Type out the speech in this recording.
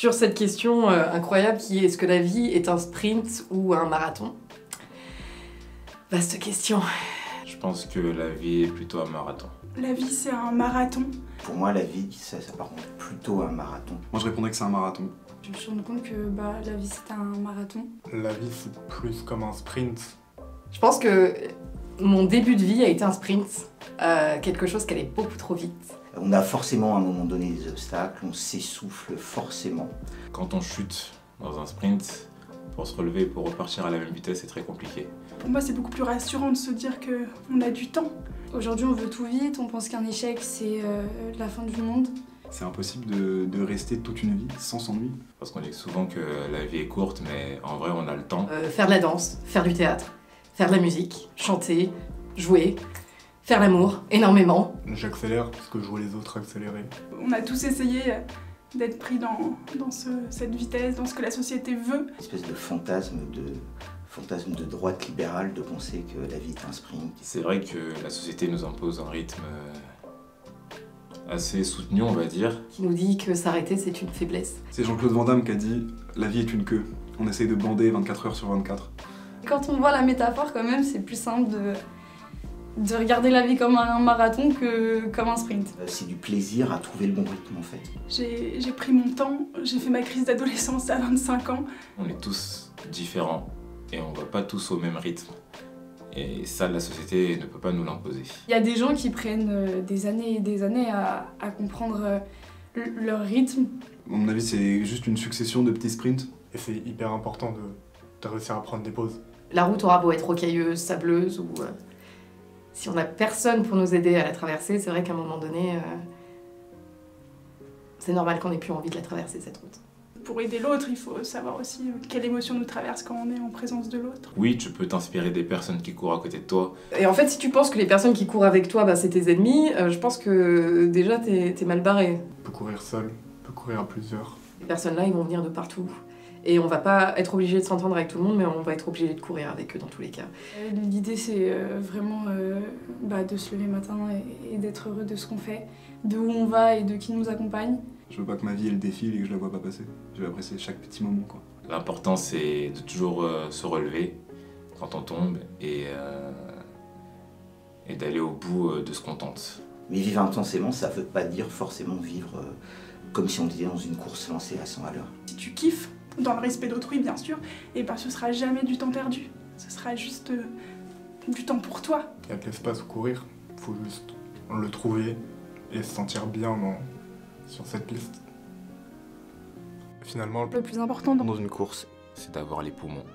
sur cette question incroyable qui est: est-ce que la vie est un sprint ou un marathon? Vaste question. Je pense que la vie est plutôt un marathon. La vie, c'est un marathon. Pour moi, la vie, ça s'apparente plutôt à un marathon. Moi, je répondrais que c'est un marathon. Je me suis rendu compte que la vie, c'est un marathon. La vie, c'est plus comme un sprint. Je pense que mon début de vie a été un sprint, quelque chose qui allait beaucoup trop vite. On a forcément à un moment donné des obstacles, on s'essouffle forcément. Quand on chute dans un sprint, pour se relever et pour repartir à la même vitesse, c'est très compliqué. Pour moi, c'est beaucoup plus rassurant de se dire qu'on a du temps. Aujourd'hui, on veut tout vite, on pense qu'un échec, c'est la fin du monde. C'est impossible de rester toute une vie sans s'ennuyer. Parce qu'on dit souvent que la vie est courte, mais en vrai, on a le temps. Faire de la danse, faire du théâtre, faire de la musique, chanter, jouer, faire l'amour, énormément. J'accélère parce que je vois les autres accélérer. On a tous essayé d'être pris dans cette vitesse, dans ce que la société veut. Une espèce de fantasme de droite libérale, de penser que la vie est un sprint. C'est vrai que la société nous impose un rythme assez soutenu, on va dire. Qui nous dit que s'arrêter, c'est une faiblesse. C'est Jean-Claude Van Damme qui a dit « La vie est une queue ». On essaye de bander 24 heures sur 24. Quand on voit la métaphore, quand même, c'est plus simple de regarder la vie comme un marathon que comme un sprint. C'est du plaisir à trouver le bon rythme, en fait. J'ai pris mon temps, j'ai fait ma crise d'adolescence à 25 ans. On est tous différents et on va pas tous au même rythme. Et ça, la société ne peut pas nous l'imposer. Il y a des gens qui prennent des années et des années à comprendre leur rythme. À mon avis, c'est juste une succession de petits sprints. Et c'est hyper important de réussir à prendre des pauses. La route aura beau être rocailleuse, sableuse, ou si on n'a personne pour nous aider à la traverser, c'est vrai qu'à un moment donné, c'est normal qu'on ait plus envie de la traverser, cette route. Pour aider l'autre, il faut savoir aussi quelle émotion nous traverse quand on est en présence de l'autre. Oui, tu peux t'inspirer des personnes qui courent à côté de toi. Et en fait, si tu penses que les personnes qui courent avec toi, c'est tes ennemis, je pense que déjà t'es mal barré. On peut courir seul, on peut courir à plusieurs. Ces personnes-là, ils vont venir de partout. Et on va pas être obligé de s'entendre avec tout le monde, mais on va être obligé de courir avec eux dans tous les cas. L'idée, c'est vraiment de se lever le matin et d'être heureux de ce qu'on fait, de où on va et de qui nous accompagne. Je veux pas que ma vie elle défile et que je la vois pas passer. Je vais apprécier chaque petit moment, quoi. L'important, c'est de toujours se relever quand on tombe et d'aller au bout de ce qu'on tente. Mais vivre intensément, ça veut pas dire forcément vivre comme si on était dans une course lancée à 100 à l'heure. Si tu kiffes, dans le respect d'autrui bien sûr, et ce sera jamais du temps perdu. Ce sera juste du temps pour toi. Il y a de l'espace où courir, faut juste le trouver et se sentir bien sur cette piste. Finalement, Le plus important Dans une course, c'est d'avoir les poumons.